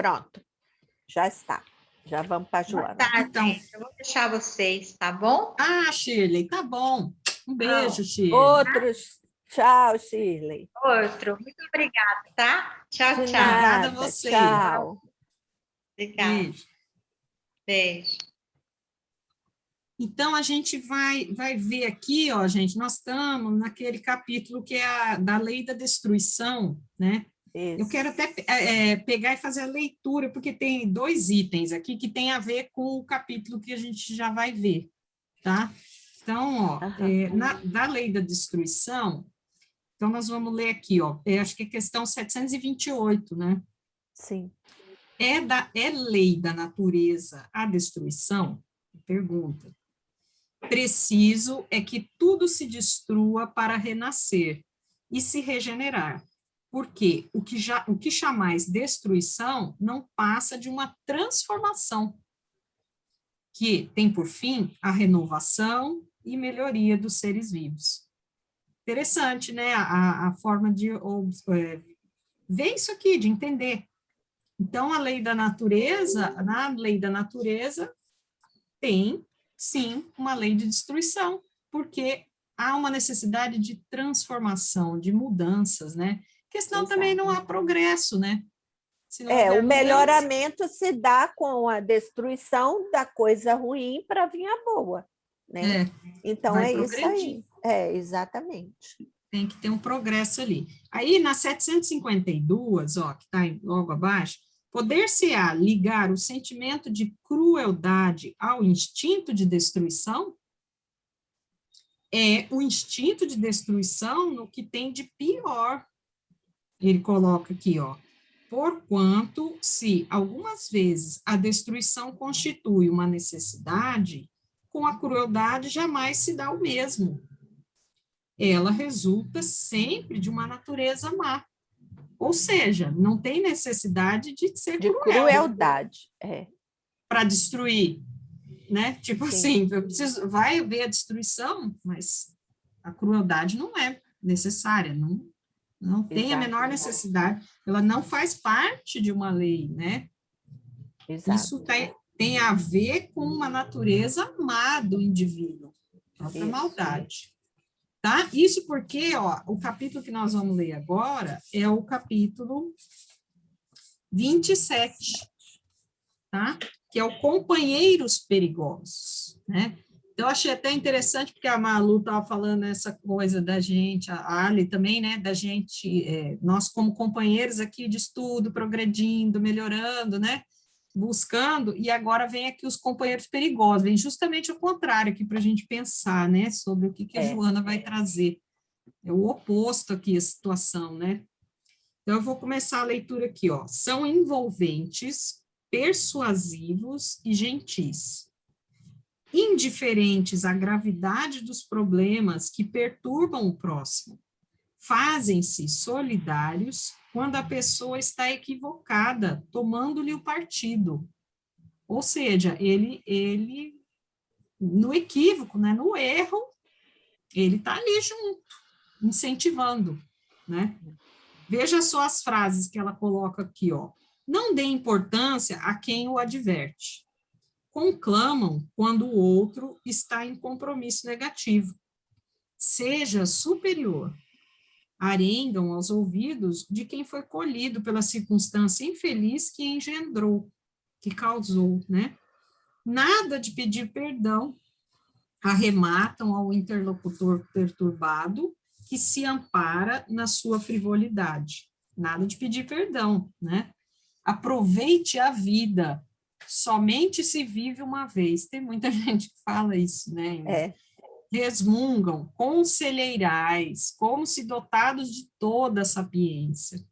Pronto, já está. Já vamos para a Joana. Tá, Então, gente, eu vou deixar vocês, tá bom? Shirley, tá bom. Um beijo, Shirley. Outros. Tchau, Shirley. Outro. Muito obrigada, tá? Tchau, De tchau. Obrigada a nada. você. Tchau. Obrigada. Beijo. Beijo. Então, a gente vai ver aqui, ó, gente, nós estamos naquele capítulo que é da lei da destruição, né? Eu Isso. quero até pegar e fazer a leitura, porque tem 2 itens aqui que tem a ver com o capítulo que a gente já vai ver, tá? Então, ó, da lei da destruição, então nós vamos ler aqui, ó, acho que é questão 728, né? Sim. É lei da natureza a destruição? Pergunta. Preciso é que tudo se destrua para renascer e se regenerar, porque o que chamais destruição não passa de uma transformação, que tem por fim a renovação e melhoria dos seres vivos. Interessante, né, a forma de ver isso aqui, de entender. Então, na lei da natureza, tem, sim, uma lei de destruição, porque há uma necessidade de transformação, de mudanças, né? Porque senão também não há progresso, né? Se não houver O melhoramento se dá com a destruição da coisa ruim para vir a boa, né? Então, vai isso progredir. aí. Exatamente. Tem que ter um progresso ali. Aí, na 752, ó, que está logo abaixo, poder-se-á ligar o sentimento de crueldade ao instinto de destruição? É o instinto de destruição no que tem de pior. Ele coloca aqui, ó. Porquanto, se algumas vezes a destruição constitui uma necessidade, com a crueldade jamais se dá o mesmo. Ela resulta sempre de uma natureza má. Ou seja, não tem necessidade de ser de crueldade. Para destruir, né? Tipo Sim. assim, vai haver a destruição, mas a crueldade não é necessária, não tem a menor necessidade, ela não faz parte de uma lei, né? Exato. Isso tem a ver com uma natureza má do indivíduo, a própria maldade. Tá? Isso porque, ó, o capítulo que nós vamos ler agora é o capítulo 27, tá? Que é o companheiros perigosos, né? Então, eu achei até interessante, porque a Malu estava falando essa coisa da gente, a Ali também, né, da gente, nós como companheiros aqui de estudo, progredindo, melhorando, né, buscando, e agora vem aqui os companheiros perigosos, vem justamente o contrário aqui para a gente pensar, né, sobre o que a Joana vai trazer. É o oposto aqui a situação, né? Então, eu vou começar a leitura aqui, ó. São envolventes, persuasivos e gentis, indiferentes à gravidade dos problemas que perturbam o próximo, fazem-se solidários quando a pessoa está equivocada, tomando-lhe o partido. Ou seja, ele no equívoco, né, no erro, ele está ali junto, incentivando, né? Veja só as frases que ela coloca aqui, ó. Não dê importância a quem o adverte. Conclamam quando o outro está em compromisso negativo. Seja superior. Arengam aos ouvidos de quem foi colhido pela circunstância infeliz que engendrou, que causou, né? Nada de pedir perdão. Arrematam ao interlocutor perturbado que se ampara na sua frivolidade. Nada de pedir perdão, né? Aproveite a vida. Somente se vive uma vez. Tem muita gente que fala isso, né? Resmungam, conselheirais, como se dotados de toda a sapiência.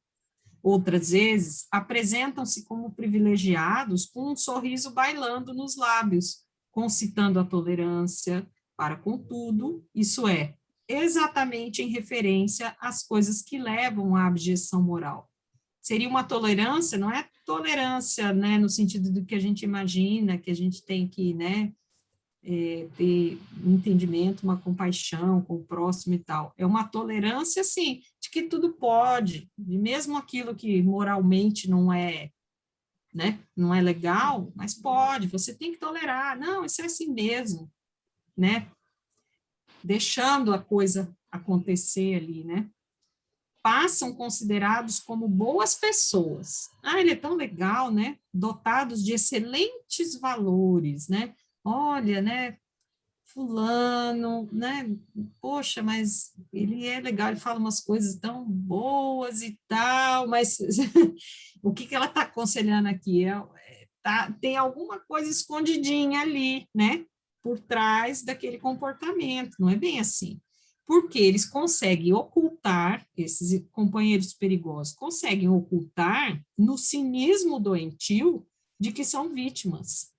Outras vezes, apresentam-se como privilegiados com um sorriso bailando nos lábios, concitando a tolerância para com tudo, isso é, exatamente em referência às coisas que levam à abjeção moral. Seria uma tolerância, não é tolerância, né, no sentido do que a gente imagina, que a gente tem que, né, ter um entendimento, uma compaixão com o próximo e tal. É uma tolerância, assim, de que tudo pode, e mesmo aquilo que moralmente não é né? Não é legal, mas pode, você tem que tolerar. Não, isso é assim mesmo, né? Deixando a coisa acontecer ali, né? Passam considerados como boas pessoas. Ah, ele é tão legal, né? Dotados de excelentes valores, né? Olha, né? Fulano, né? Poxa, mas ele é legal, ele fala umas coisas tão boas e tal, mas o que que ela está aconselhando aqui? Tem alguma coisa escondidinha ali, né? Por trás daquele comportamento, não é bem assim. Porque eles conseguem ocultar, esses companheiros perigosos conseguem ocultar no cinismo doentio de que são vítimas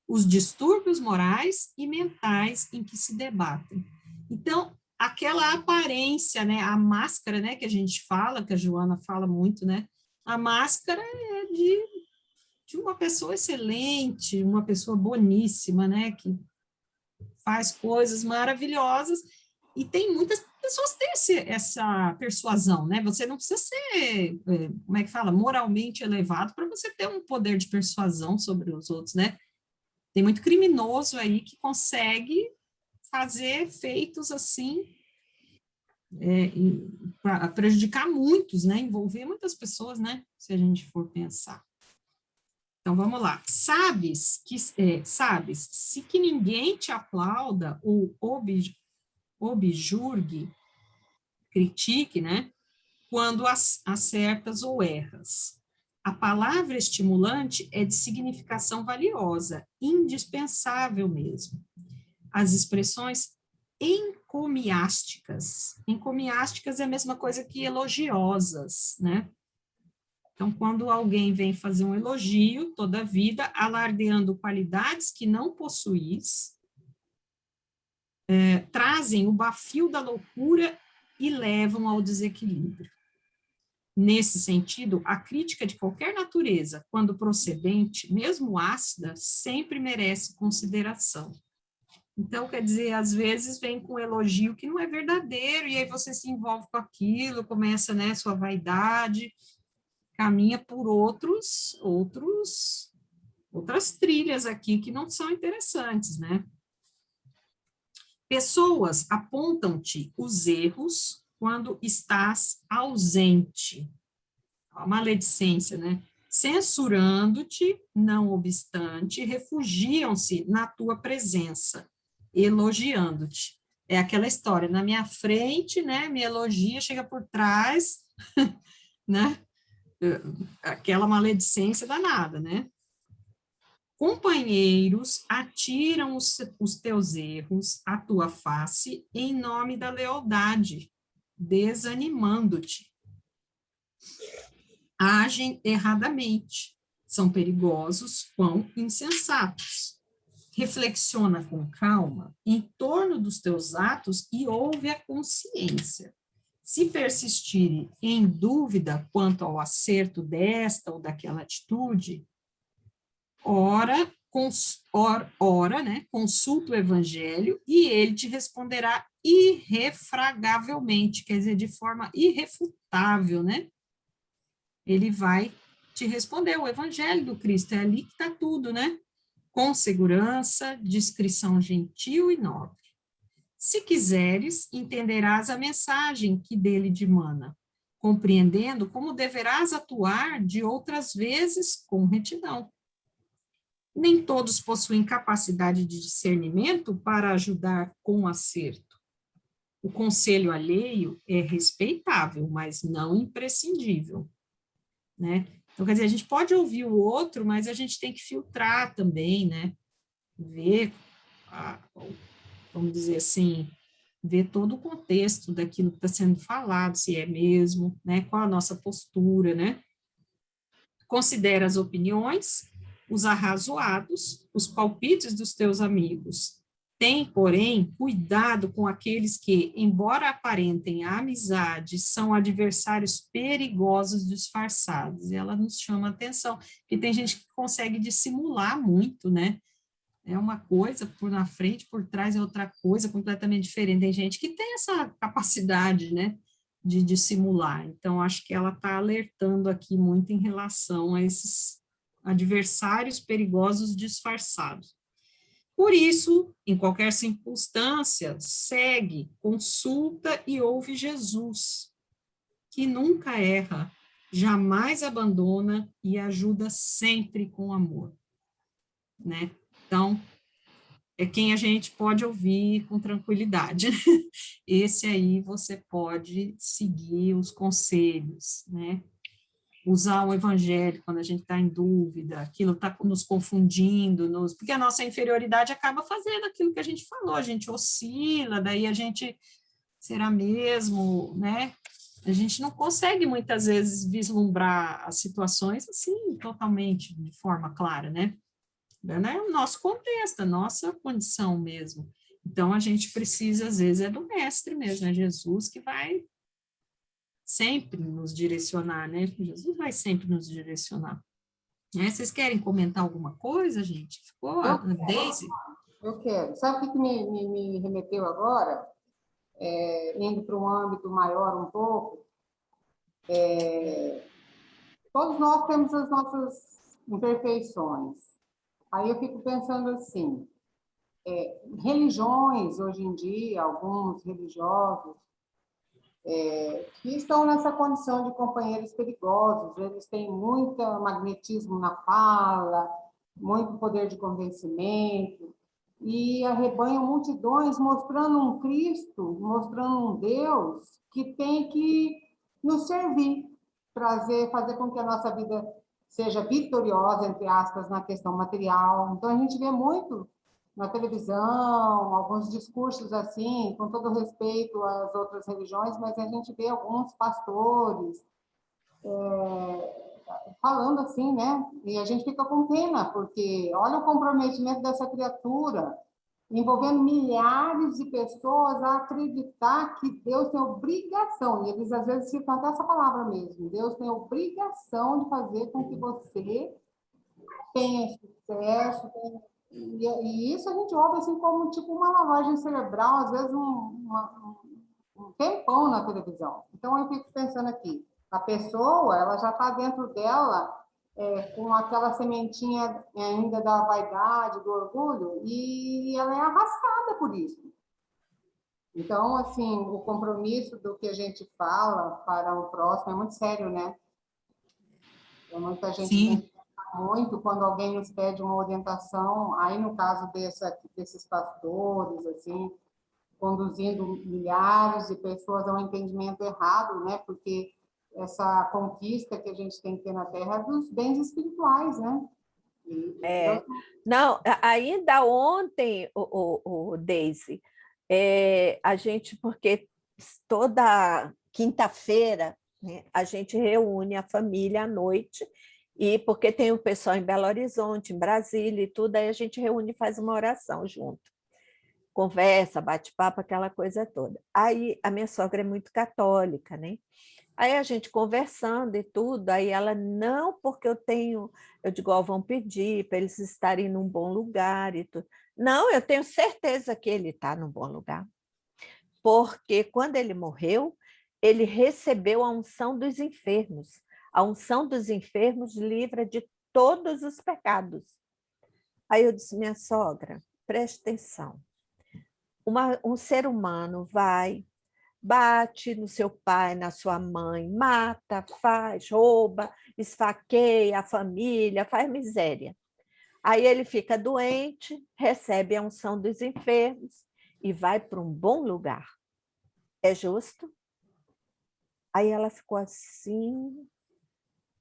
os distúrbios morais e mentais em que se debatem. Então, aquela aparência, né, a máscara, né, que a gente fala, que a Joana fala muito, né, a máscara é de uma pessoa excelente, uma pessoa boníssima, né, que faz coisas maravilhosas, e tem muitas pessoas que têm essa persuasão, né, você não precisa ser, como é que fala, moralmente elevado para você ter um poder de persuasão sobre os outros, né, tem muito criminoso aí que consegue fazer feitos assim, para prejudicar muitos, né? Envolver muitas pessoas, né? Se a gente for pensar. Então, vamos lá. Sabes, se que ninguém te aplauda ou objurgue, critique, né? Quando acertas ou erras. A palavra estimulante é de significação valiosa, indispensável mesmo. As expressões encomiásticas. Encomiásticas é a mesma coisa que elogiosas, né? Então, quando alguém vem fazer um elogio toda a vida, alardeando qualidades que não possuís, trazem o bafio da loucura e levam ao desequilíbrio. Nesse sentido, a crítica de qualquer natureza, quando procedente, mesmo ácida, sempre merece consideração. Então, quer dizer, às vezes vem com um elogio que não é verdadeiro, e aí você se envolve com aquilo, começa, né, sua vaidade, caminha por outras trilhas aqui que não são interessantes, né? Pessoas apontam-te os erros quando estás ausente. A maledicência, né? Censurando-te, não obstante, refugiam-se na tua presença, elogiando-te. É aquela história, na minha frente, né, me elogia, chega por trás, né, aquela maledicência danada, né? Companheiros atiram os teus erros à tua face em nome da lealdade, desanimando-te. Agem erradamente, são perigosos, quão insensatos. Reflexiona com calma em torno dos teus atos e ouve a consciência. Se persistirem em dúvida quanto ao acerto desta ou daquela atitude, ora, né, consulta o evangelho e ele te responderá irrefragavelmente, quer dizer, de forma irrefutável, né? Ele vai te responder, o evangelho do Cristo, é ali que está tudo, né? Com segurança, discrição gentil e nobre. Se quiseres, entenderás a mensagem que dele dimana, compreendendo como deverás atuar de outras vezes com retidão. Nem todos possuem capacidade de discernimento para ajudar com acerto. O conselho alheio é respeitável, mas não imprescindível, né? Então, quer dizer, a gente pode ouvir o outro, mas a gente tem que filtrar também, né? Ver, vamos dizer assim, ver todo o contexto daquilo que está sendo falado, se é mesmo, né? Qual a nossa postura, né? Considera as opiniões, os arrazoados, os palpites dos teus amigos. Tem, porém, cuidado com aqueles que, embora aparentem a amizade, são adversários perigosos disfarçados. E ela nos chama a atenção, porque tem gente que consegue dissimular muito, né? É uma coisa por na frente, por trás é outra coisa completamente diferente. Tem gente que tem essa capacidade, né? de dissimular. Então, acho que ela está alertando aqui muito em relação a esses adversários perigosos disfarçados. Por isso, em qualquer circunstância, segue, consulta e ouve Jesus, que nunca erra, jamais abandona e ajuda sempre com amor, né? Então, é quem a gente pode ouvir com tranquilidade. Esse aí você pode seguir os conselhos, né? Usar o evangelho quando a gente está em dúvida, aquilo está nos confundindo, porque a nossa inferioridade acaba fazendo aquilo que a gente falou, a gente oscila, daí a gente, será mesmo, né? A gente não consegue muitas vezes vislumbrar as situações assim, totalmente, de forma clara, né? É o nosso contexto, a nossa condição mesmo. Então, a gente precisa, às vezes, é do mestre mesmo, é Jesus que vai sempre nos direcionar, né? Jesus vai sempre nos direcionar. Vocês querem comentar alguma coisa, gente? Ficou a Daisy? Eu quero. Sabe o que me remeteu agora? Indo para um âmbito maior um pouco, todos nós temos as nossas imperfeições. Aí eu fico pensando assim, religiões, hoje em dia, alguns religiosos, que estão nessa condição de companheiros perigosos, eles têm muito magnetismo na fala, muito poder de convencimento, e arrebanham multidões mostrando um Cristo, mostrando um Deus que tem que nos servir, fazer com que a nossa vida seja vitoriosa, entre aspas, na questão material. Então, a gente vê muito na televisão, alguns discursos assim, com todo respeito às outras religiões, mas a gente vê alguns pastores falando assim, né? E a gente fica com pena, porque olha o comprometimento dessa criatura, envolvendo milhares de pessoas a acreditar que Deus tem obrigação, e eles às vezes citam até essa palavra mesmo, Deus tem obrigação de fazer com que você tenha sucesso, e isso a gente ouve assim como tipo uma lavagem cerebral, às vezes um tempão na televisão. Então eu fico pensando aqui, a pessoa, ela já está dentro dela com aquela sementinha ainda da vaidade, do orgulho, e ela é arrastada por isso. Então, assim, o compromisso do que a gente fala para o próximo é muito sério, né? Tem muita gente muito quando alguém nos pede uma orientação, aí no caso desses pastores, assim, conduzindo milhares de pessoas a um entendimento errado, né? Porque essa conquista que a gente tem que ter na Terra é dos bens espirituais, né? Não, ainda ontem, o Daisy, a gente, porque toda quinta-feira, né, a gente reúne a família à noite, e porque tem o pessoal em Belo Horizonte, em Brasília e tudo, aí a gente reúne e faz uma oração junto. Conversa, bate-papo, aquela coisa toda. Aí a minha sogra é muito católica, né? Aí a gente conversando e tudo, aí ela, não, porque eu digo, ó, vão pedir para eles estarem num bom lugar e tudo. Não, eu tenho certeza que ele está num bom lugar, porque quando ele morreu, ele recebeu a unção dos enfermos. A unção dos enfermos livra de todos os pecados. Aí eu disse, minha sogra, preste atenção. Um ser humano vai, bate no seu pai, na sua mãe, mata, faz, rouba, esfaqueia a família, faz miséria. Aí ele fica doente, recebe a unção dos enfermos e vai para um bom lugar. É justo? Aí ela ficou assim.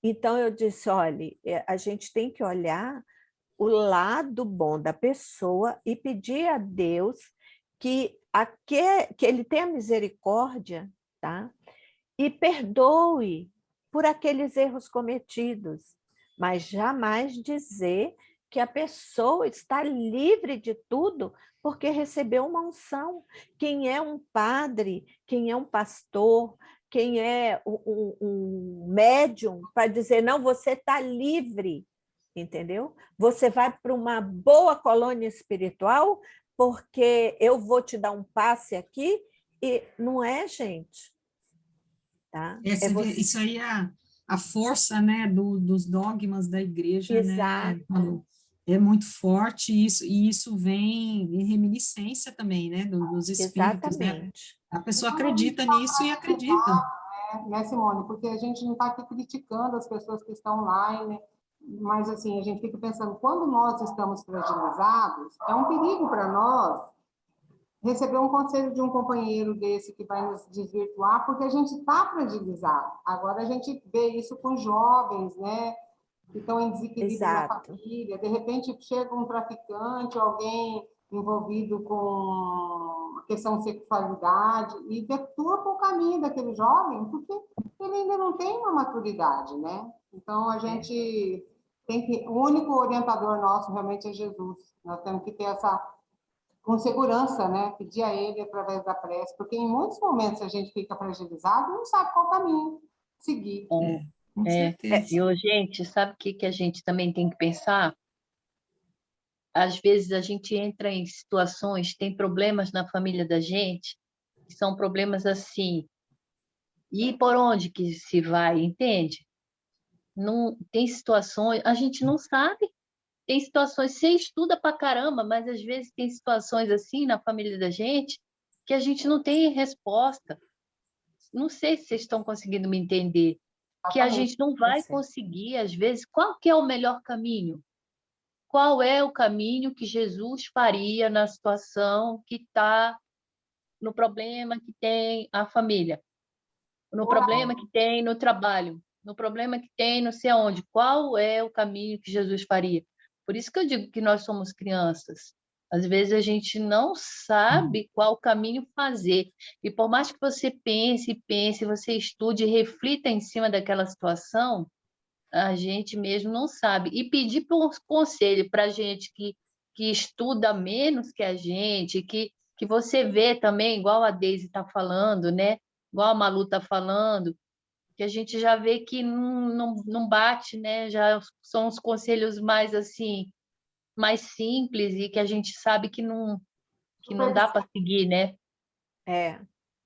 Então eu disse, olha, a gente tem que olhar o lado bom da pessoa e pedir a Deus que ele tenha misericórdia, tá? E perdoe por aqueles erros cometidos, mas jamais dizer que a pessoa está livre de tudo porque recebeu uma unção. Quem é um padre, quem é um pastor, quem é um médium para dizer, não, você está livre, entendeu? Você vai para uma boa colônia espiritual porque eu vou te dar um passe aqui, e não é, gente. tá? Isso aí é a força, né, dos dogmas da igreja, Exato. né, é muito forte, e isso vem em reminiscência também, né, dos espíritos, né? Exatamente. A pessoa acredita nisso e acredita. Né, Simone? Porque a gente não está aqui criticando as pessoas que estão online, mas assim, a gente fica pensando, quando nós estamos fragilizados, é um perigo para nós receber um conselho de um companheiro desse que vai nos desvirtuar, porque a gente está fragilizado. Agora a gente vê isso com jovens, né? Que estão em desequilíbrio na Exato. família, de repente chega um traficante, alguém envolvido com a questão de sexualidade, e deturpa o caminho daquele jovem, porque ele ainda não tem uma maturidade, né? Então, a gente tem que... O único orientador nosso realmente é Jesus. Nós temos que ter essa... com segurança, né? Pedir a ele através da prece, porque em muitos momentos a gente fica fragilizado e não sabe qual caminho seguir. Com certeza. E, gente, sabe o que a gente também tem que pensar? Às vezes a gente entra em situações, tem problemas na família da gente, que são problemas assim, e por onde que se vai, entende? Não, tem situações, a gente não sabe, tem situações, você estuda pra caramba, mas às vezes tem situações assim na família da gente, que a gente não tem resposta. Não sei se vocês estão conseguindo me entender. Que a gente não vai conseguir, às vezes, qual que é o melhor caminho? Qual é o caminho que Jesus faria na situação que está, no problema que tem a família, no problema que tem no trabalho, no problema que tem não sei aonde? Qual é o caminho que Jesus faria? Por isso que eu digo que nós somos crianças. Às vezes a gente não sabe qual caminho fazer. E por mais que você pense, você estude e reflita em cima daquela situação, a gente mesmo não sabe. E pedir por conselho para a gente que estuda menos que a gente, que você vê também, igual a Deise está falando, né? Igual a Malu está falando, que a gente já vê que não bate, né? Já são os conselhos mais assim, mais simples e que a gente sabe que não dá para seguir, né?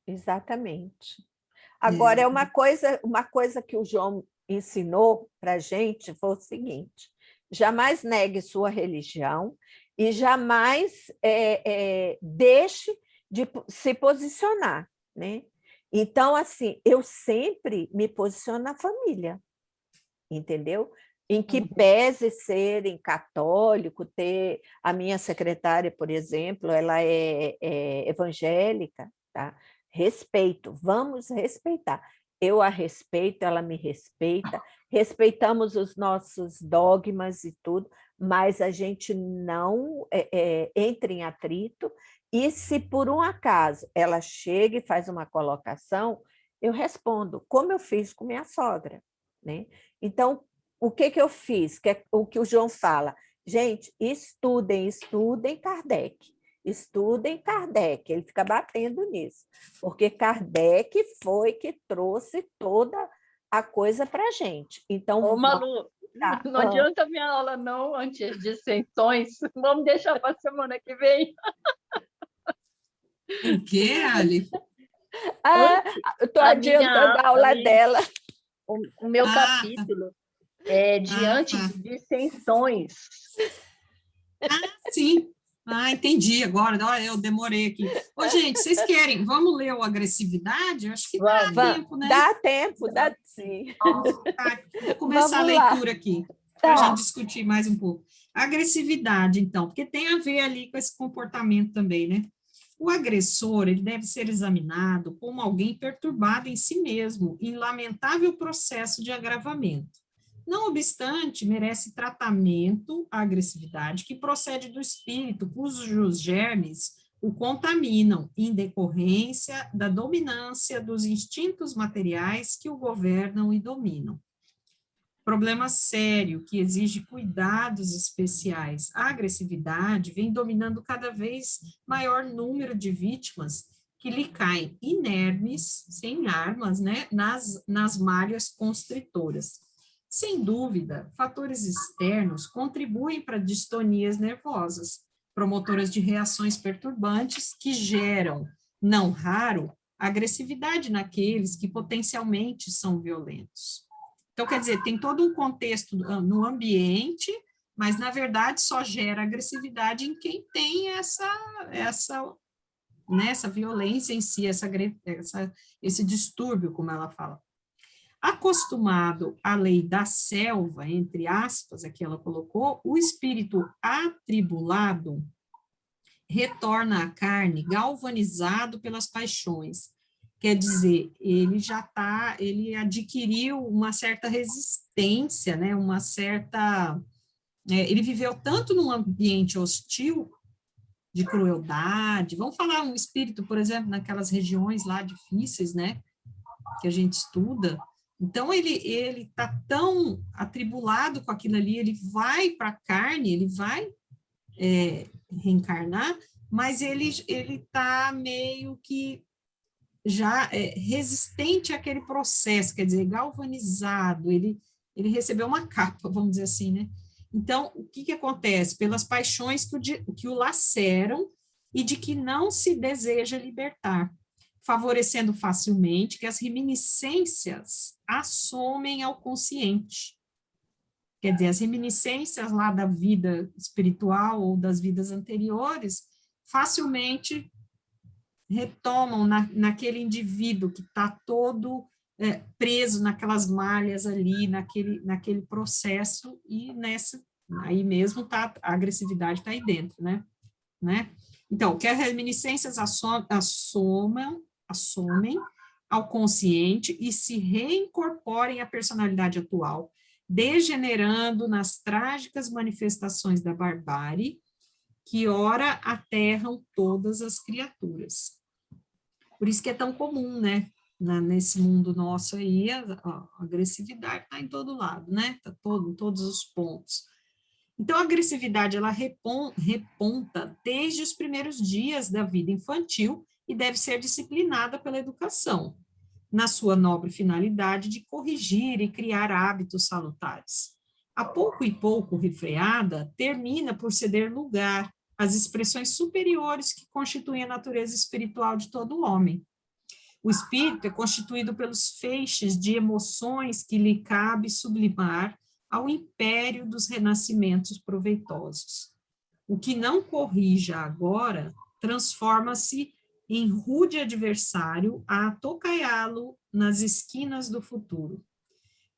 Exatamente. Agora, é uma coisa que o João ensinou para a gente foi o seguinte: jamais negue sua religião e jamais deixe de se posicionar, né? Então, assim, eu sempre me posiciono na família, entendeu? Em que pese serem católico, ter a minha secretária, por exemplo, ela é evangélica, tá? Respeito, vamos respeitar. Eu a respeito, ela me respeita, respeitamos os nossos dogmas e tudo, mas a gente não entra em atrito, e se por um acaso ela chega e faz uma colocação, eu respondo, como eu fiz com minha sogra, né? Então, o que eu fiz? Que é o que o João fala. Gente, estudem Kardec. Estudem Kardec. Ele fica batendo nisso, porque Kardec foi que trouxe toda a coisa para a gente. Então, ô, Malu, não adianta a minha aula, não, antes de dissensões. Vamos deixar para a semana que vem. O quê, Ali? Eu estou adiantando a aula dela. O meu capítulo é diante de dissensões. Sim. Entendi agora. Olha, eu demorei aqui. Ô, gente, vocês querem? Vamos ler o agressividade? Eu acho que dá tempo, né? Dá tempo, dá sim. Vou começar a leitura aqui, para a gente discutir mais um pouco. Agressividade, então, porque tem a ver ali com esse comportamento também, né? O agressor, ele deve ser examinado como alguém perturbado em si mesmo, em lamentável processo de agravamento. Não obstante, merece tratamento a agressividade que procede do espírito, cujos germes o contaminam, em decorrência da dominância dos instintos materiais que o governam e dominam. Problema sério que exige cuidados especiais. A agressividade vem dominando cada vez maior número de vítimas que lhe caem inermes, sem armas, né, nas malhas constritoras. Sem dúvida, fatores externos contribuem para distonias nervosas, promotoras de reações perturbantes que geram, não raro, agressividade naqueles que potencialmente são violentos. Então, quer dizer, tem todo um contexto no ambiente, mas, na verdade, só gera agressividade em quem tem essa violência em si, esse distúrbio, como ela fala. Acostumado à lei da selva, entre aspas, aqui ela colocou, o espírito atribulado retorna à carne galvanizado pelas paixões. Quer dizer, ele adquiriu uma certa resistência, né, ele viveu tanto num ambiente hostil, de crueldade, vamos falar um espírito, por exemplo, naquelas regiões lá difíceis, né, que a gente estuda. Então, ele está tão atribulado com aquilo ali, ele vai para a carne, ele vai reencarnar, mas ele está meio que já resistente àquele processo, quer dizer, galvanizado, ele recebeu uma capa, vamos dizer assim, né? Então, o que acontece? Pelas paixões que o laceram e de que não se deseja libertar, favorecendo facilmente que as reminiscências assomem ao consciente. Quer dizer, as reminiscências lá da vida espiritual ou das vidas anteriores facilmente retomam naquele indivíduo que está todo preso naquelas malhas ali, naquele processo, e aí mesmo a agressividade está aí dentro, né? Então, que as reminiscências assomem ao consciente e se reincorporem à personalidade atual, degenerando nas trágicas manifestações da barbárie, que ora aterram todas as criaturas. Por isso que é tão comum, né? Nesse mundo nosso aí, a agressividade está em todo lado, né? Está em todos os pontos. Então, a agressividade, ela reponta desde os primeiros dias da vida infantil e deve ser disciplinada pela educação, na sua nobre finalidade de corrigir e criar hábitos salutares. A pouco e pouco refreada, termina por ceder lugar às expressões superiores que constituem a natureza espiritual de todo homem. O espírito é constituído pelos feixes de emoções que lhe cabe sublimar ao império dos renascimentos proveitosos. O que não corrija agora transforma-se em rude adversário a atocaiá-lo nas esquinas do futuro.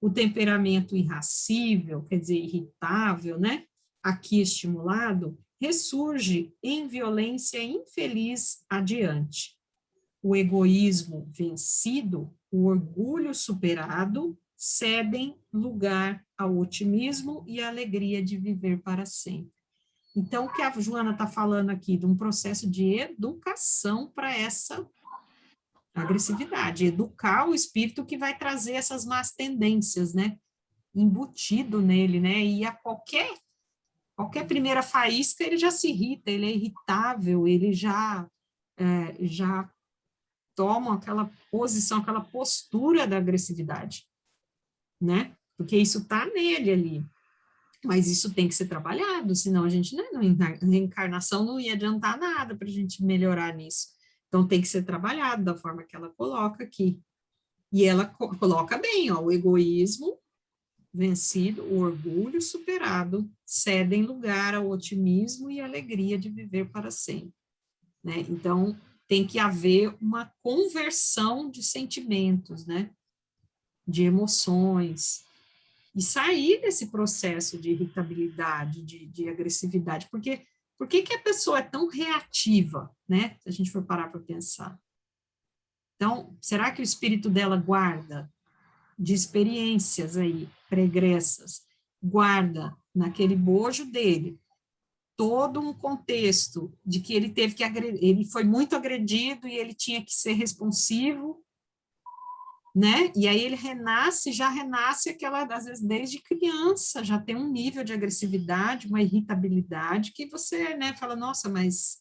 O temperamento irracível, quer dizer, irritável, né, aqui estimulado, ressurge em violência infeliz adiante. O egoísmo vencido, o orgulho superado, cedem lugar ao otimismo e à alegria de viver para sempre. Então, o que a Joana está falando aqui, de um processo de educação para essa agressividade, educar o espírito que vai trazer essas más tendências, né, embutido nele, né, e a qualquer primeira faísca ele já se irrita, ele é irritável, ele já toma aquela posição, aquela postura da agressividade, né, porque isso está nele ali, mas isso tem que ser trabalhado, senão a gente, na reencarnação não ia adiantar nada para a gente melhorar nisso. Então, tem que ser trabalhado da forma que ela coloca aqui. E ela coloca bem, ó, o egoísmo vencido, o orgulho superado, cedem lugar ao otimismo e alegria de viver para sempre. Né? Então, tem que haver uma conversão de sentimentos, né? De emoções, e sair desse processo de irritabilidade, de agressividade, porque por que a pessoa é tão reativa, né, se a gente for parar para pensar? Então, será que o espírito dela guarda de experiências aí, pregressas, guarda naquele bojo dele todo um contexto de que ele teve que ele foi muito agredido e ele tinha que ser responsivo, né? E aí ele já renasce aquela, às vezes, desde criança, já tem um nível de agressividade, uma irritabilidade, que você, né, fala, nossa, mas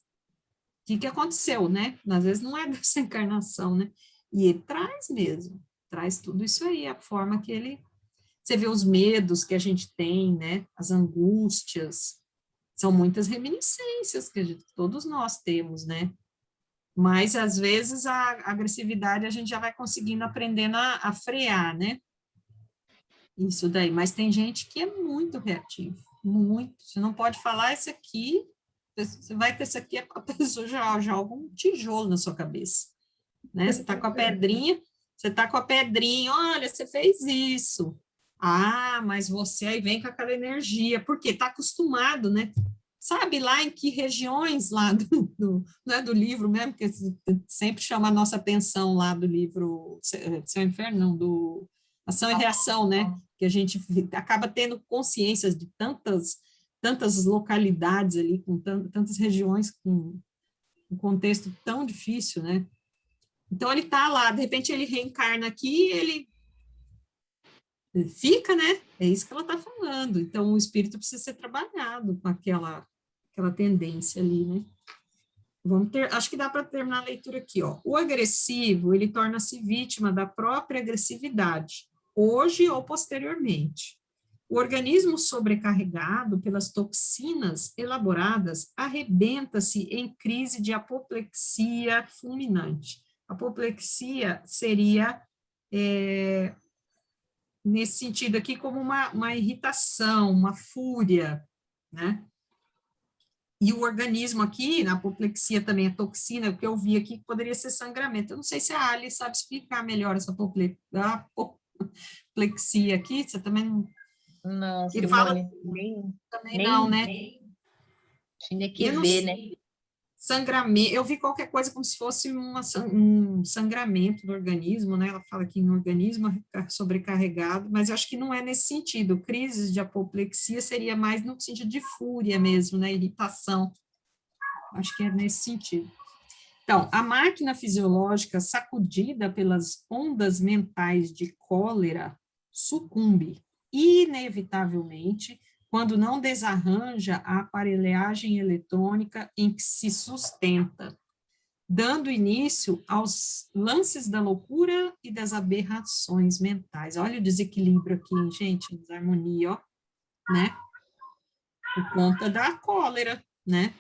o que aconteceu, né? Às vezes não é dessa encarnação, né? E ele traz mesmo, traz tudo isso aí, a forma que ele... Você vê os medos que a gente tem, né? As angústias, são muitas reminiscências que todos nós temos, né? Mas, às vezes, a agressividade a gente já vai conseguindo aprendendo a frear, né? Isso daí. Mas tem gente que é muito reativo, muito. Você não pode falar isso aqui, você vai ter isso aqui, a pessoa já joga um tijolo na sua cabeça, né? Você está com a pedrinha, olha, você fez isso. Ah, mas você aí vem com aquela energia, porque está acostumado, né? Sabe lá em que regiões lá não é do livro mesmo, porque sempre chama a nossa atenção lá do livro Céu e Inferno, não, do Ação e Reação, né? Que a gente acaba tendo consciências de tantas localidades ali, com tantas regiões com um contexto tão difícil, né? Então, ele está lá, de repente ele reencarna aqui, ele fica, né? É isso que ela está falando. Então, o espírito precisa ser trabalhado com aquela tendência ali, né? Acho que dá para terminar a leitura aqui, ó. O agressivo, ele torna-se vítima da própria agressividade, hoje ou posteriormente. O organismo sobrecarregado pelas toxinas elaboradas arrebenta-se em crise de apoplexia fulminante. Apoplexia seria, nesse sentido aqui, como uma irritação, uma fúria, né? E o organismo aqui, na apoplexia também, a toxina, o que eu vi aqui, poderia ser sangramento. Eu não sei se a Ali sabe explicar melhor essa apoplexia aqui, você também não... Não, Ele fala Simone, também não, né? tinha que Eu não ver, sei. né? Sangramento, eu vi qualquer coisa como se fosse um sangramento do organismo, né? Ela fala aqui em organismo sobrecarregado, mas eu acho que não é nesse sentido. Crises de apoplexia seria mais no sentido de fúria mesmo, né? Irritação. Acho que é nesse sentido. Então, a máquina fisiológica sacudida pelas ondas mentais de cólera sucumbe, inevitavelmente, quando não desarranja a aparelhagem eletrônica em que se sustenta, dando início aos lances da loucura e das aberrações mentais. Olha o desequilíbrio aqui, gente, desarmonia, ó, né? Por conta da cólera, né?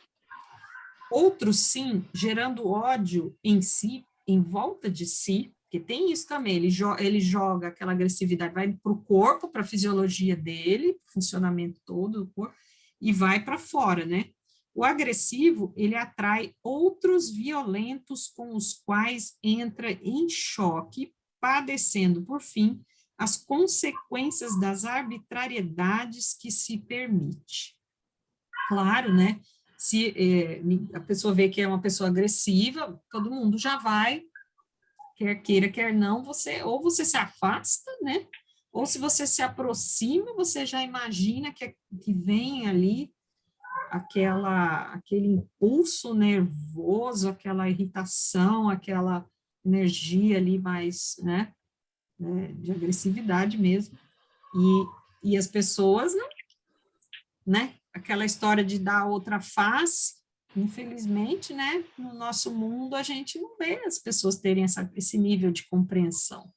Outros, sim, gerando ódio em si, em volta de si, porque tem isso também, ele joga aquela agressividade, vai para o corpo, para a fisiologia dele, funcionamento todo do corpo, e vai para fora, né? O agressivo, ele atrai outros violentos com os quais entra em choque, padecendo, por fim, as consequências das arbitrariedades que se permite. Claro, né? Se a pessoa vê que é uma pessoa agressiva, todo mundo já vai, quer queira, quer não, ou você se afasta, né? Ou se você se aproxima, você já imagina que vem ali aquele impulso nervoso, aquela irritação, aquela energia ali mais, né, de agressividade mesmo. E as pessoas não, né? Aquela história de dar outra face, infelizmente, né, no nosso mundo a gente não vê as pessoas terem esse nível de compreensão.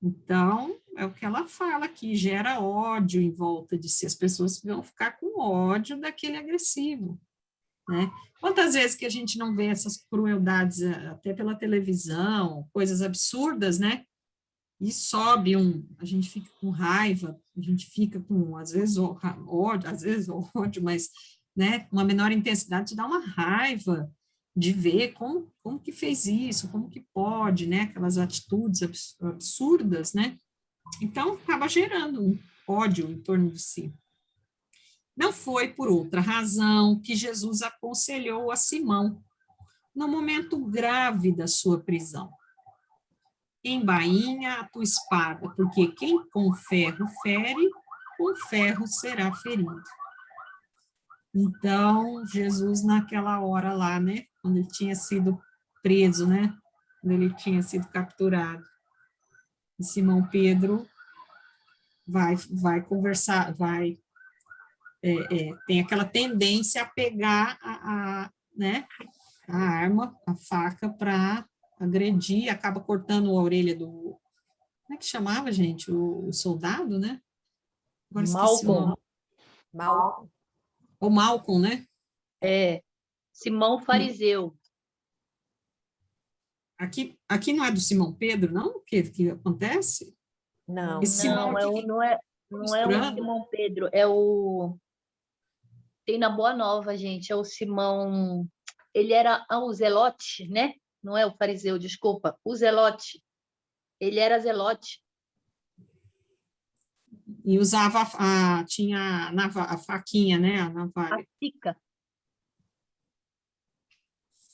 Então, é o que ela fala aqui, gera ódio em volta de si, as pessoas vão ficar com ódio daquele agressivo, né? Quantas vezes que a gente não vê essas crueldades até pela televisão, coisas absurdas, né? E sobe a gente fica com raiva, a gente fica com, às vezes ódio, mas, né, uma menor intensidade te dá uma raiva de ver como que fez isso, como que pode, né, aquelas atitudes absurdas, né, então acaba gerando um ódio em torno de si. Não foi por outra razão que Jesus aconselhou a Simão, no momento grave da sua prisão: embainha a tua espada, porque quem com ferro fere, com ferro será ferido. Então, Jesus, naquela hora lá, né, quando ele tinha sido preso, né, quando ele tinha sido capturado, e Simão Pedro vai conversar, tem aquela tendência a pegar né, a arma, a faca, para agredir, acaba cortando a orelha do... Como é que chamava, gente? O soldado, né? Agora esqueci o nome. Malcolm. O Malcolm, né? Simão Fariseu. Aqui não é do Simão Pedro, não? O que acontece? Não. Esse Simão Não, aqui, não é o misturando? Simão Pedro, tem na Boa Nova, gente, é o Simão, ele era o Zelote, né? Não é o fariseu, desculpa, o Zelote. Ele era Zelote. E usava tinha a faquinha, né? A A navalha. Sica,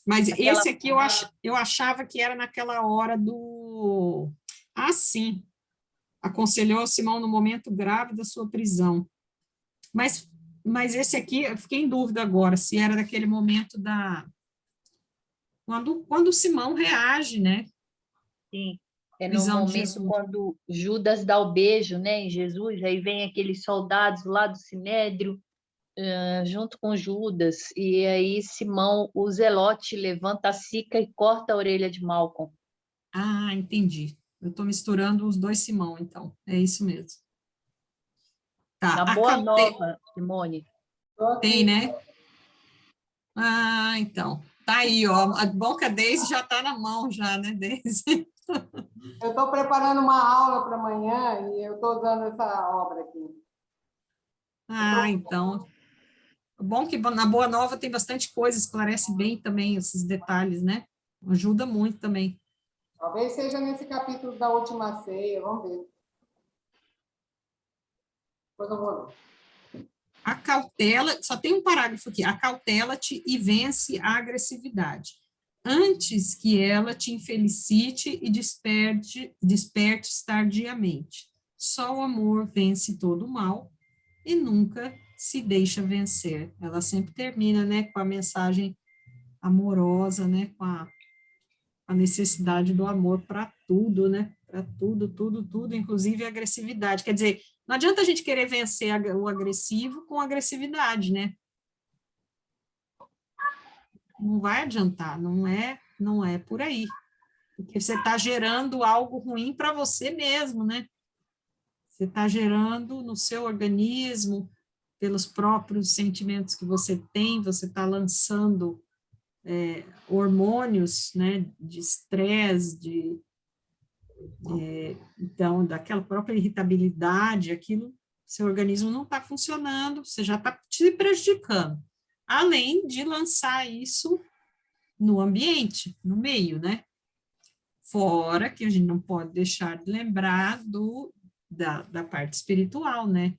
Mas aquela esse aqui eu achava que era naquela hora do... Ah, sim. Aconselhou Simão no momento grave da sua prisão. Mas esse aqui, eu fiquei em dúvida agora, se era daquele momento quando o Simão reage, né? sim, é no Prisão de momento Jesus. quando Judas dá o beijo, né, em Jesus, aí vem aqueles soldados lá do Sinédrio, junto com Judas, e aí Simão, o Zelote, levanta a sica e corta a orelha de Malcolm. Ah, entendi. Eu estou misturando os dois Simão, então. É isso mesmo. Tá, Na Boa Nova, Simone. tem, né? Ah, então. Tá aí, ó. A bom que a Deise já está na mão, já, né, Deise? Eu estou preparando uma aula para amanhã e eu estou usando essa obra aqui. Ah, então. Bom que na Boa Nova tem bastante coisa, esclarece bem também esses detalhes, né? Ajuda muito também. Talvez seja nesse capítulo da última ceia, vamos ver. Depois eu vou ver. Acautela, só tem um parágrafo aqui, acautela-te e vence a agressividade, antes que ela te infelicite e despertes tardiamente. Só o amor vence todo o mal e nunca se deixa vencer. Ela sempre termina, né, com a mensagem amorosa, né, com a necessidade do amor para tudo, né, para tudo, tudo, tudo, inclusive a agressividade. Quer dizer, não adianta a gente querer vencer o agressivo com agressividade, né? Não vai adiantar, não é por aí. Porque você está gerando algo ruim para você mesmo, né? Você está gerando no seu organismo, pelos próprios sentimentos que você tem, você está lançando hormônios, né, de estresse, então, daquela própria irritabilidade, aquilo, seu organismo não está funcionando, você já está te prejudicando, além de lançar isso no ambiente, no meio, né? Fora que a gente não pode deixar de lembrar da parte espiritual, né?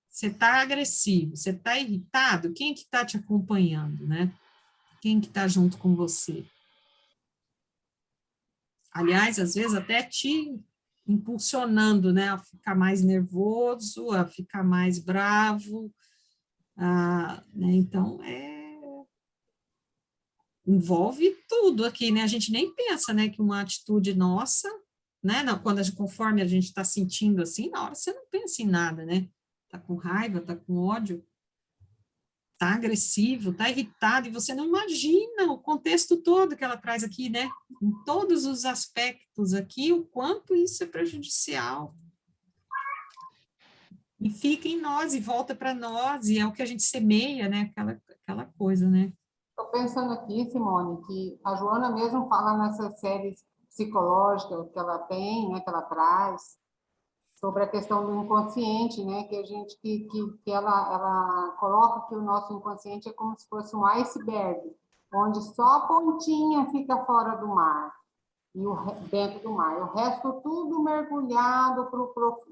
Você está agressivo, você está irritado, quem que está te acompanhando, né? Quem que está junto com você? Aliás, às vezes até te impulsionando, né, a ficar mais nervoso, a ficar mais bravo, né, então, envolve tudo aqui, né, a gente nem pensa, né, que uma atitude nossa, né, não, conforme a gente está sentindo assim, na hora você não pensa em nada, né, tá com raiva, tá com ódio, tá agressivo, tá irritado, e você não imagina o contexto todo que ela traz aqui, né? Em todos os aspectos aqui, o quanto isso é prejudicial. E fica em nós, e volta para nós, e é o que a gente semeia, né? Aquela coisa, né? Estou pensando aqui, Simone, que a Joana mesmo fala nessas séries psicológicas que ela tem, né, que ela traz, sobre a questão do inconsciente, né, que a gente que ela coloca que o nosso inconsciente é como se fosse um iceberg, onde só a pontinha fica fora do mar e dentro do mar, o resto tudo mergulhado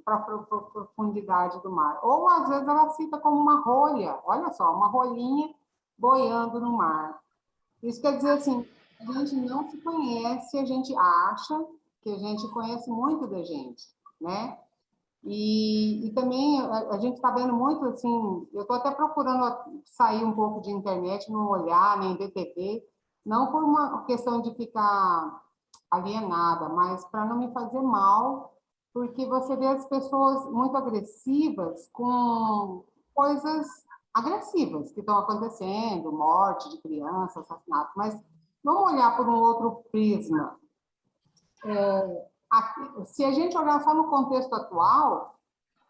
para a profundidade do mar. Ou às vezes ela fica como uma rolha, olha só, uma rolinha boiando no mar. Isso quer dizer assim, a gente não se conhece, a gente acha que a gente conhece muito da gente, né? E também a gente está vendo muito assim, eu estou até procurando sair um pouco de internet, não olhar, nem ver TV, não por uma questão de ficar alienada, mas para não me fazer mal, porque você vê as pessoas muito agressivas com coisas agressivas que estão acontecendo, morte de criança, assassinato, mas vamos olhar por um outro prisma. Se a gente olhar só no contexto atual,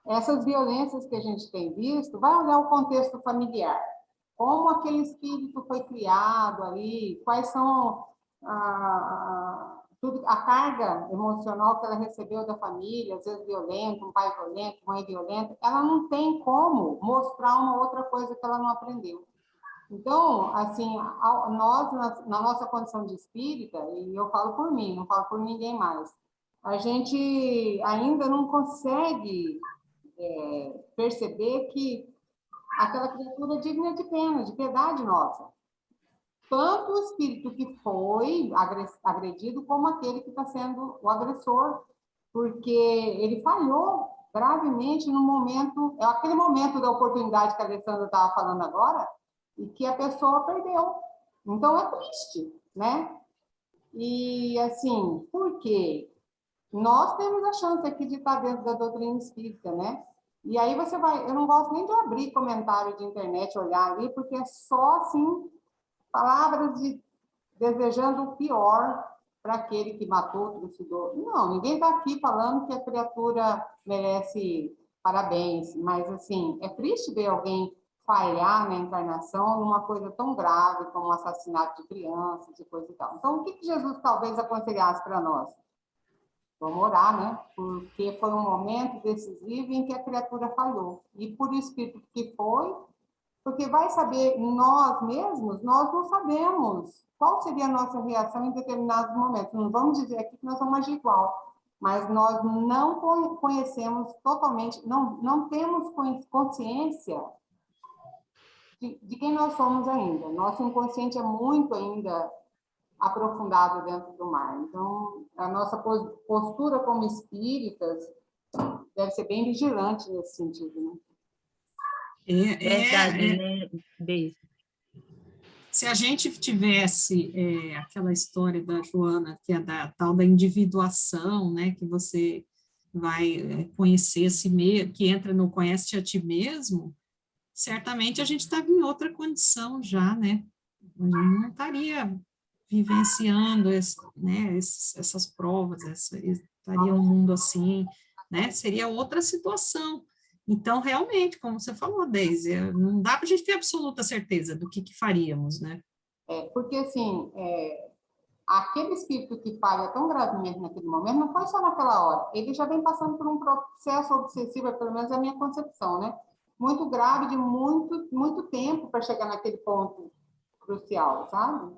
essas violências que a gente tem visto, vai olhar o contexto familiar. Como aquele espírito foi criado ali, quais são a carga emocional que ela recebeu da família, às vezes violenta, um pai violento, mãe violenta, ela não tem como mostrar uma outra coisa que ela não aprendeu. Então, assim, nós, na nossa condição de espírita, e eu falo por mim, não falo por ninguém mais, a gente ainda não consegue perceber que aquela criatura é digna de pena, de piedade nossa. Tanto o espírito que foi agredido, como aquele que está sendo o agressor, porque ele falhou gravemente no momento, é aquele momento da oportunidade que a Alessandra estava falando agora, e que a pessoa perdeu. Então, é triste, né? E, assim, por quê? Nós temos a chance aqui de estar dentro da doutrina espírita, né? E aí você vai... Eu não gosto nem de abrir comentário de internet, olhar ali, porque é só, assim, palavras desejando o pior para aquele que matou, trucidou. Não, ninguém está aqui falando que a criatura merece parabéns, mas, assim, é triste ver alguém falhar na encarnação numa coisa tão grave como o assassinato de crianças e coisa e tal. Então, o que Jesus talvez aconselhasse para nós? Vamos orar, né? Porque foi um momento decisivo em que a criatura falhou. E por espírito que foi, porque vai saber, nós mesmos, nós não sabemos qual seria a nossa reação em determinados momentos. Não vamos dizer aqui que nós vamos agir igual, mas nós não conhecemos totalmente, não temos consciência de quem nós somos ainda. Nosso inconsciente é muito ainda aprofundado dentro do mar. Então, a nossa postura como espíritas deve ser bem vigilante nesse sentido, né? Verdade, né, Deise? Se a gente tivesse aquela história da Joana, que é da tal da individuação, né, que você vai conhecer a si mesmo, que entra no conhece a ti mesmo, certamente a gente estava em outra condição já, né? A gente não estaria vivenciando essas provas, estaria num mundo assim, né? Seria outra situação. Então, realmente, como você falou, Deise, não dá para a gente ter absoluta certeza do que faríamos, né? Porque, assim, aquele espírito que falha tão gravemente naquele momento, não foi só naquela hora, ele já vem passando por um processo obsessivo, pelo menos é a minha concepção, né? Muito grave, de muito, muito tempo para chegar naquele ponto crucial, sabe?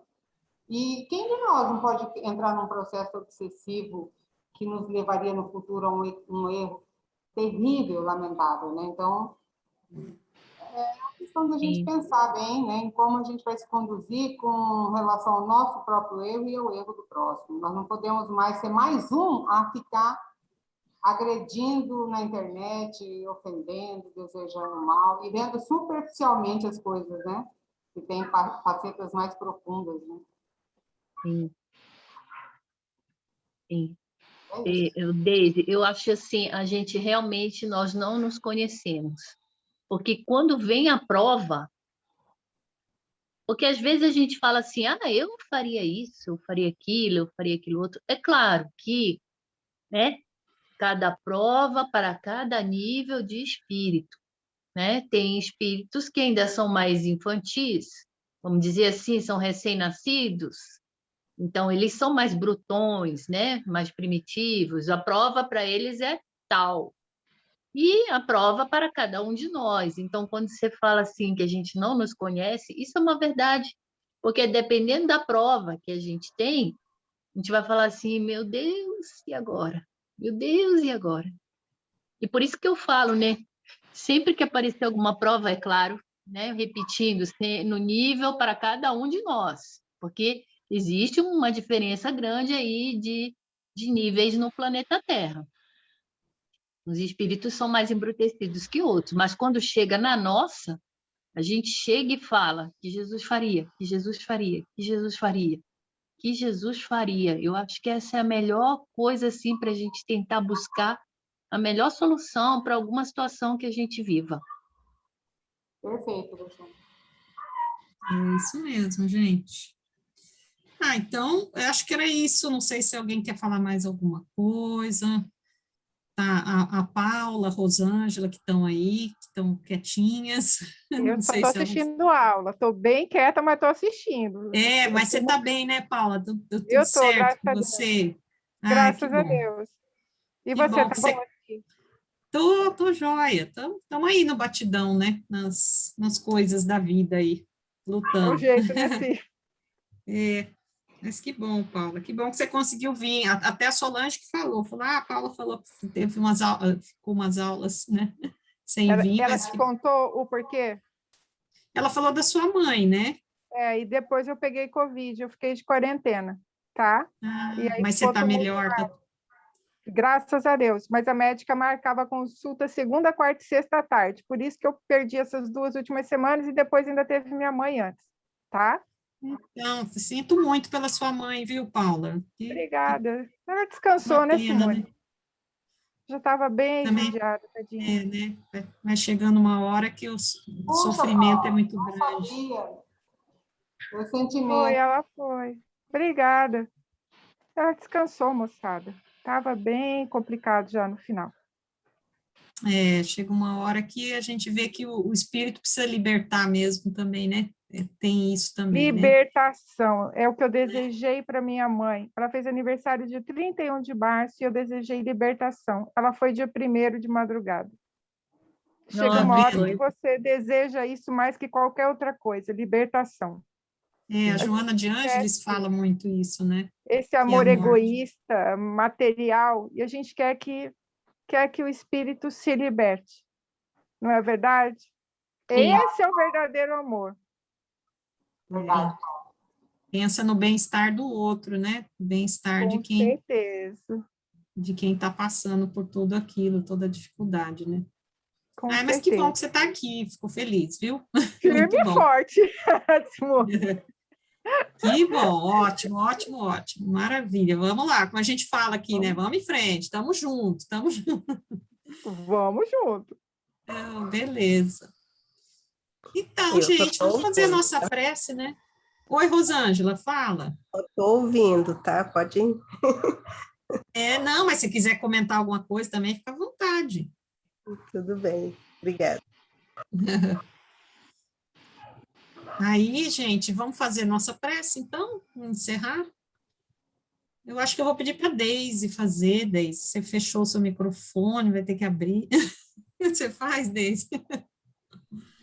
E quem de nós não pode entrar num processo obsessivo que nos levaria no futuro a um erro terrível, lamentável, né? Então, é a questão da gente pensar bem, né, em como a gente vai se conduzir com relação ao nosso próprio erro e ao erro do próximo. Nós não podemos mais ser mais um a ficar agredindo na internet, ofendendo, desejando mal e vendo superficialmente as coisas, né? Que tem facetas mais profundas, né? Sim. Sim. Deise, eu acho assim, a gente realmente, nós não nos conhecemos. Porque quando vem a prova, porque às vezes a gente fala assim, eu faria isso, eu faria aquilo outro. É claro que, né, cada prova para cada nível de espírito, né? Tem espíritos que ainda são mais infantis, vamos dizer assim, são recém-nascidos, então eles são mais brutões, né? Mais primitivos. A prova para eles é tal. E a prova para cada um de nós. Então, quando você fala assim que a gente não nos conhece, isso é uma verdade, porque dependendo da prova que a gente tem, a gente vai falar assim, meu Deus, e agora? Meu Deus, e agora? E por isso que eu falo, né? Sempre que aparecer alguma prova, é claro, né? Repetindo, no nível para cada um de nós, porque existe uma diferença grande aí de níveis no planeta Terra. Os espíritos são mais embrutecidos que outros, mas quando chega na nossa, a gente chega e fala que Jesus faria, que Jesus faria, que Jesus faria, que Jesus faria. Eu acho que essa é a melhor coisa assim para a gente tentar buscar a melhor solução para alguma situação que a gente viva. Perfeito, Alexandre. É isso mesmo, gente. Então, eu acho que era isso. Não sei se alguém quer falar mais alguma coisa. tá a Paula, a Rosângela, que estão aí, que estão quietinhas. Eu Não só sei estou se elas... assistindo aula. Estou bem quieta, mas estou assistindo. Mas você está bem, né, Paula? Tudo Eu estou, certo graças com a Deus. você? Ah, que Graças a bom. Deus. E Que você, bom tá que bom? você... Tô joia. Estamos aí no batidão, né? Nas coisas da vida aí, É o lutando. jeito, né, filho? Mas que bom, Paula, que bom que você conseguiu vir. Até a Solange que falou, a Paula falou que teve umas aulas, ficou umas aulas, né, sem vir, Ela mas te que... contou o porquê? Ela falou da sua mãe, né? E depois eu peguei Covid, eu fiquei de quarentena, tá? E aí Mas você ficou está tumultuado. melhor? Graças a Deus, mas a médica marcava consulta segunda, quarta e sexta à tarde, por isso que eu perdi essas 2 últimas semanas e depois ainda teve minha mãe antes, tá? Então, sinto muito pela sua mãe, viu, Paula? Obrigada. Ela Uma descansou, né, pena, Simone? né? Já estava bem Também, judiada, tadinha. né? Vai chegando uma hora que o Puxa, sofrimento é Paula, muito não grande. sabia. Meu Foi, sentimento. ela foi. Obrigada. Ela descansou, moçada. Estava bem complicado já no final. Chega uma hora que a gente vê que o espírito precisa libertar mesmo também, né? Tem isso também, né? Libertação é o que eu desejei para minha mãe. Ela fez aniversário dia 31 de março e eu desejei libertação. Ela foi dia 1º de madrugada. Chega Tá uma Nossa, hora que vendo? você deseja isso mais que qualquer outra coisa, libertação. A Joana de Ângeles fala muito isso, né? Esse Que a amor morte... egoísta, material, e a gente quer que o espírito se liberte. Não é verdade? sim. Esse é o verdadeiro amor. Verdade. Pensa no bem-estar do outro, né? Bem-estar Com certeza. de quem está passando por tudo aquilo, toda a dificuldade, né? Com Mas que bom certeza. que você está aqui, fico feliz, viu? Firme Muito e bom. forte, Simone. Que bom, ótimo, ótimo, ótimo, maravilha. Vamos lá, como a gente fala aqui, né? Vamos em frente, estamos juntos, estamos juntos. Vamos junto. Beleza. Então, Eu só gente, estou vamos fazer a ouvindo, nossa prece, né? Oi, Rosângela, fala. estou ouvindo, tá? Pode ir. Não, mas se quiser comentar alguma coisa também, fica à vontade. Tudo bem, obrigada. Aí, gente, vamos fazer nossa prece, então? Vamos encerrar? Eu acho que eu vou pedir para a Deise fazer, Deise. Você fechou o seu microfone, vai ter que abrir. Você faz, Deise?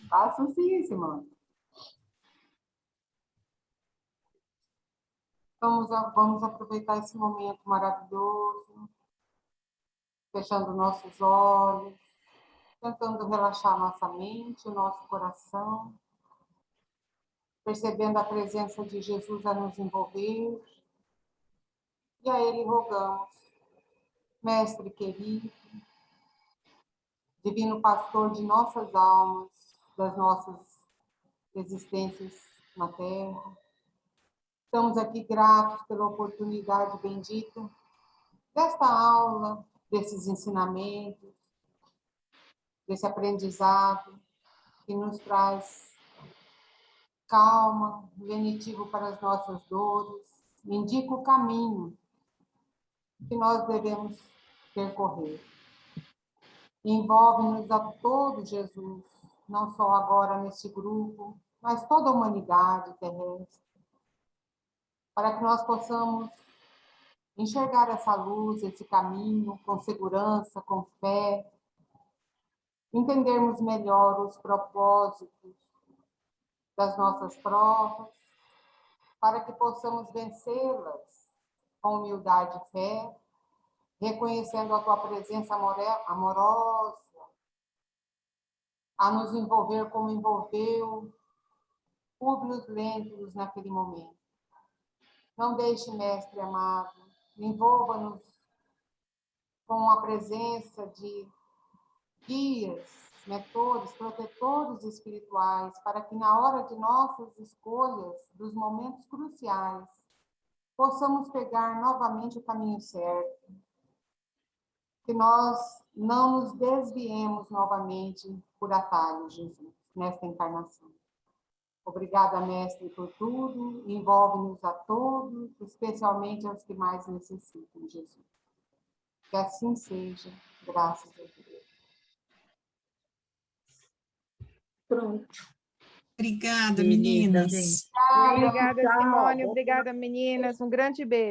Faço sim, Simone. Vamos aproveitar esse momento maravilhoso, fechando nossos olhos, tentando relaxar nossa mente, o nosso coração, percebendo a presença de Jesus a nos envolver, e a Ele rogamos, Mestre querido, Divino Pastor de nossas almas, das nossas existências na Terra, estamos aqui gratos pela oportunidade bendita desta aula, desses ensinamentos, desse aprendizado que nos traz calma, lenitivo para as nossas dores, indica o caminho que nós devemos percorrer. Envolve-nos a todos, Jesus, não só agora neste grupo, mas toda a humanidade terrestre, para que nós possamos enxergar essa luz, esse caminho, com segurança, com fé, entendermos melhor os propósitos das nossas provas, para que possamos vencê-las com humildade e fé, reconhecendo a tua presença amorosa, a nos envolver como envolveu Públio Lentulus naquele momento. Não deixe, Mestre amado, envolva-nos com a presença de guias, mentores, protetores espirituais, para que na hora de nossas escolhas, dos momentos cruciais, possamos pegar novamente o caminho certo, que nós não nos desviemos novamente por atalhos, Jesus, nesta encarnação. Obrigada, Mestre, por tudo, envolve-nos a todos, especialmente aos que mais necessitam, Jesus. Que assim seja, graças a Deus. Pronto. Obrigada, Beleza, meninas. gente. Obrigada, Tchau. Simone. Obrigada, meninas. Um grande beijo.